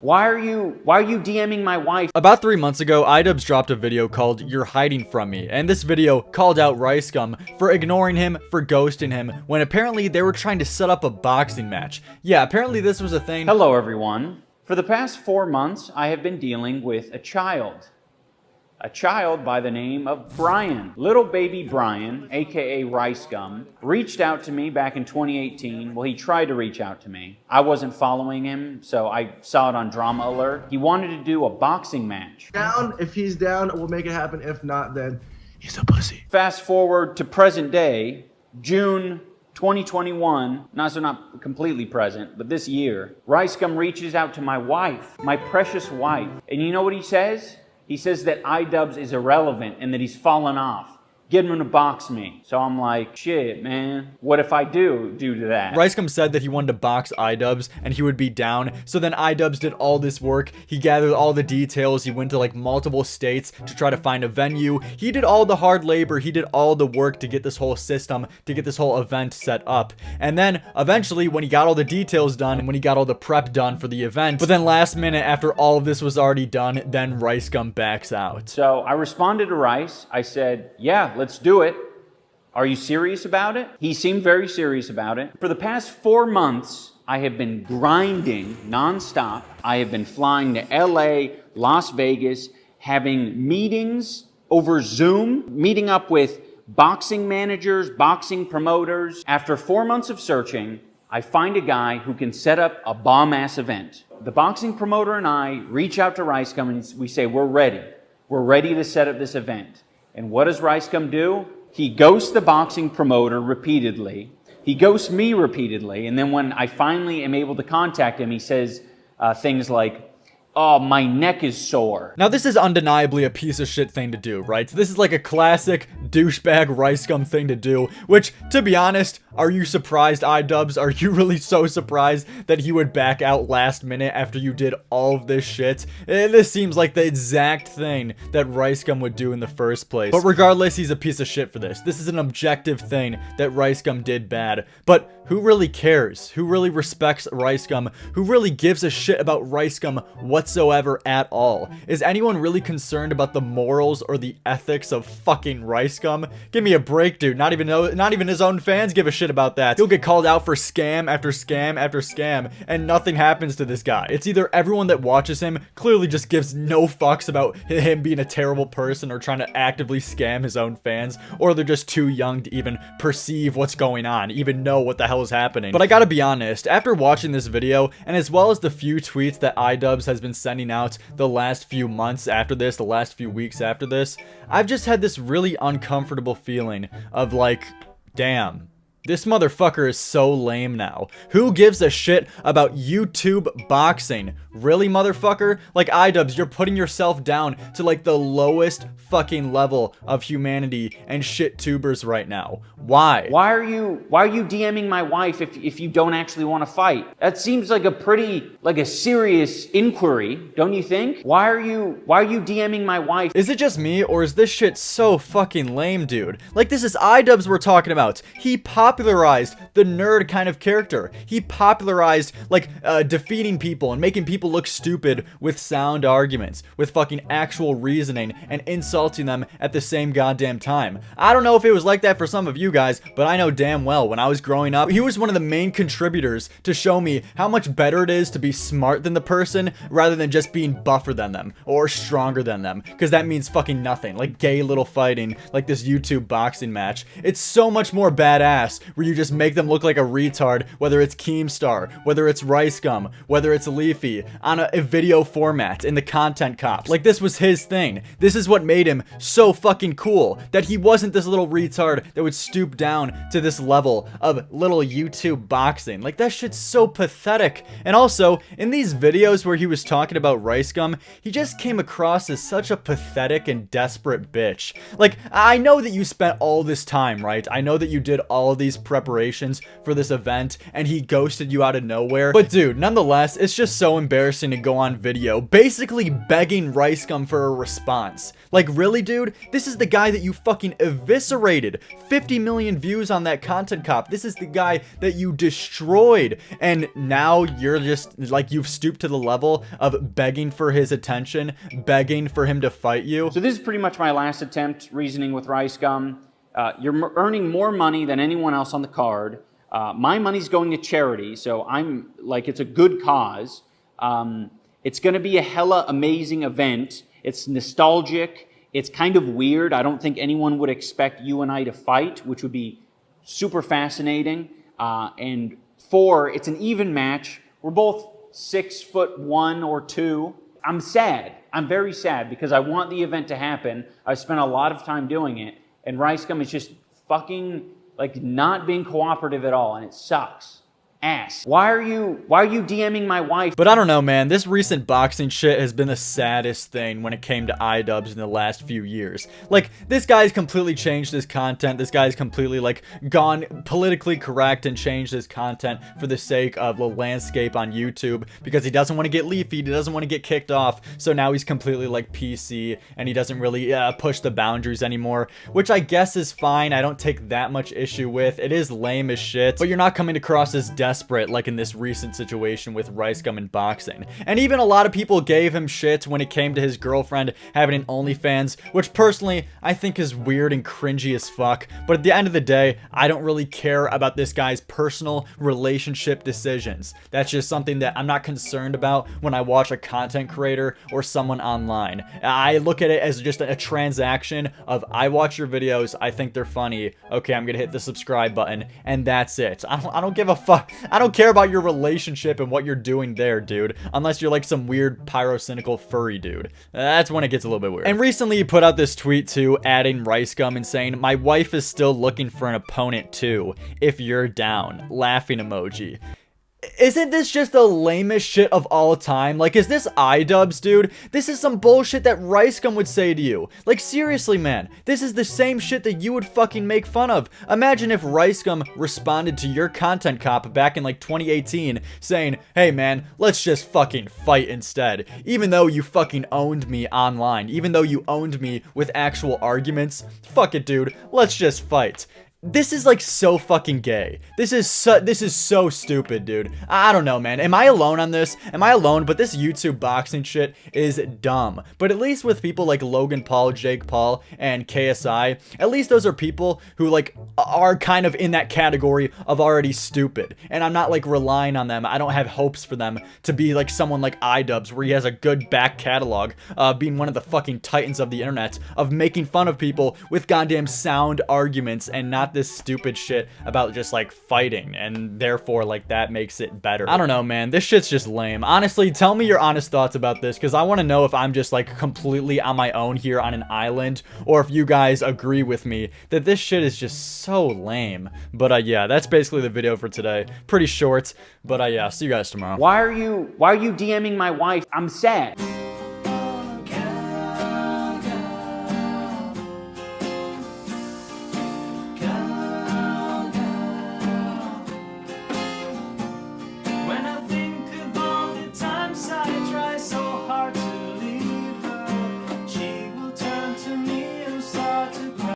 Why are you DMing my wife? About 3 months ago, iDubbbz dropped a video called "You're Hiding From Me," and this video called out RiceGum for ignoring him, for ghosting him, when apparently they were trying to set up a boxing match. Yeah, apparently this was a thing. Hello everyone. For the past 4 months, I have been dealing with a child. A child by the name of Brian. Little baby Brian, aka RiceGum, reached out to me back in 2018. Well, he tried to reach out to me. I wasn't following him, so I saw it on Drama Alert. He wanted to do a boxing match. Down, if he's down, we'll make it happen. If not, then he's a pussy. Fast forward to present day, June 2021, not completely present, but this year, RiceGum reaches out to my wife, my precious wife. And you know what he says? He says that iDubbbz is irrelevant and that he's fallen off. Get him to box me. So I'm like, shit, man. What if I do to that? RiceGum said that he wanted to box iDubbbz and he would be down. So then iDubbbz did all this work. He gathered all the details. He went to like multiple states to try to find a venue. He did all the hard labor. He did all the work to get this whole system, to get this whole event set up. And then eventually when he got all the details done and when he got all the prep done for the event, but then last minute after all of this was already done, then RiceGum backs out. So I responded to Rice. I said, yeah, let's do it. Are you serious about it? He seemed very serious about it. For the past 4 months, I have been grinding nonstop. I have been flying to LA, Las Vegas, having meetings over Zoom, meeting up with boxing managers, boxing promoters. After 4 months of searching, I find a guy who can set up a bomb-ass event. The boxing promoter and I reach out to RiceGum and we say, we're ready. We're ready to set up this event. And what does RiceGum do? He ghosts the boxing promoter repeatedly. He ghosts me repeatedly. And then when I finally am able to contact him, he says things like, oh, my neck is sore. Now this is undeniably a piece of shit thing to do, right? This is like a classic douchebag RiceGum thing to do, which, to be honest, are you surprised, iDubbbz? Are you really so surprised that he would back out last minute after you did all of this shit? This seems like the exact thing that RiceGum would do in the first place. But regardless, he's a piece of shit for this. This is an objective thing that RiceGum did bad. But who really cares? Who really respects RiceGum? Who really gives a shit about RiceGum whatsoever at all? Is anyone really concerned about the morals or the ethics of fucking RiceGum? Give me a break, dude. Not even his own fans give a shit about that. He'll get called out for scam after scam after scam, and nothing happens to this guy. It's either everyone that watches him clearly just gives no fucks about him being a terrible person or trying to actively scam his own fans, or they're just too young to even perceive what's going on, even know what the hell is happening. But I gotta be honest, after watching this video, and as well as the few tweets that iDubbbz has been sending out the last few months after this, the last few weeks after this, I've just had this really uncomfortable feeling of like, damn, this motherfucker is so lame now. Who gives a shit about YouTube boxing? Really, motherfucker? Like, iDubbbz, you're putting yourself down to like the lowest fucking level of humanity and shit tubers right now. Why? Why are you DMing my wife if you don't actually want to fight? That seems like a serious inquiry, don't you think? Why are you DMing my wife? Is it just me, or is this shit so fucking lame, dude? Like, this is iDubbbz we're talking about. He popularized the nerd kind of character. He popularized like defeating people and making people look stupid with sound arguments, with fucking actual reasoning, and insulting them at the same goddamn time. I don't know if it was like that for some of you guys, but I know damn well when I was growing up, he was one of the main contributors to show me how much better it is to be smart than the person rather than just being buffer than them or stronger than them, because that means fucking nothing. Like gay little fighting, like this YouTube boxing match. It's so much more badass where you just make them look like a retard, whether it's Keemstar, whether it's RiceGum, whether it's Leafy, on a video format in the content cops. Like, this was his thing. This is what made him so fucking cool, that he wasn't this little retard that would stoop down to this level of little YouTube boxing. Like, that shit's so pathetic. And also, in these videos where he was talking about RiceGum, he just came across as such a pathetic and desperate bitch. Like, I know that you spent all this time, right? I know that you did all of these these preparations for this event and he ghosted you out of nowhere. But dude, nonetheless, it's just so embarrassing to go on video basically begging Ricegum for a response. Like, really, dude? This is the guy that you fucking eviscerated. 50 million views on that content cop. This is the guy that you destroyed. And now you're just, like, you've stooped to the level of begging for his attention, begging for him to fight you. So this is pretty much my last attempt reasoning with Ricegum. You're earning more money than anyone else on the card. My money's going to charity, so I'm, like, it's a good cause. It's going to be a hella amazing event. It's nostalgic. It's kind of weird. I don't think anyone would expect you and I to fight, which would be super fascinating. And 4, it's an even match. We're both 6'1" or 2. I'm sad. I'm very sad because I want the event to happen. I've spent a lot of time doing it, and Ricegum is just fucking, like, not being cooperative at all, and it sucks. Ass. Why are you DMing my wife? But I don't know, man. This recent boxing shit has been the saddest thing when it came to iDubbbz in the last few years. Like, this guy's completely changed his content. This guy's completely, like, gone politically correct and changed his content for the sake of the landscape on YouTube because he doesn't want to get leafy. He doesn't want to get kicked off. So now he's completely, like, PC and he doesn't really push the boundaries anymore, which I guess is fine. I don't take that much issue with. It is lame as shit, but you're not coming across as desperate like in this recent situation with Ricegum and boxing. And even a lot of people gave him shit when it came to his girlfriend having an OnlyFans, which personally I think is weird and cringy as fuck. But at the end of the day, I don't really care about this guy's personal relationship decisions. That's just something that I'm not concerned about when I watch a content creator or someone online. I look at it as just a transaction of I watch your videos, I think they're funny, okay, I'm gonna hit the subscribe button, and that's it. I don't give a fuck. I don't care about your relationship and what you're doing there, dude, unless you're like some weird pyrocynical furry dude. That's when it gets a little bit weird. And recently he put out this tweet too, adding Ricegum and saying, "My wife is still looking for an opponent too, if you're down." Laughing emoji. Isn't this just the lamest shit of all time? Like, is this iDubbbz, dude? This is some bullshit that Ricegum would say to you. Like, seriously, man. This is the same shit that you would fucking make fun of. Imagine if Ricegum responded to your content cop back in, like, 2018 saying, "Hey, man, let's just fucking fight instead." Even though you fucking owned me online. Even though you owned me with actual arguments. Fuck it, dude. Let's just fight. This is like so fucking gay. This is so stupid, dude. I don't know, man. Am I alone on this? Am I alone? But this YouTube boxing shit is dumb. But at least with people like Logan Paul, Jake Paul, and KSI, at least those are people who like are kind of in that category of already stupid. And I'm not like relying on them. I don't have hopes for them to be like someone like iDubbbz, where he has a good back catalog, being one of the fucking titans of the internet, of making fun of people with goddamn sound arguments and not this stupid shit about just like fighting, and therefore like that makes it better. I don't know, man. This shit's just lame. Honestly, tell me your honest thoughts about this, because I want to know if I'm just like completely on my own here on an island, or if you guys agree with me that this shit is just so lame. But yeah, that's basically the video for today. Pretty short, but yeah, see you guys tomorrow. Why are you DMing my wife? I'm sad.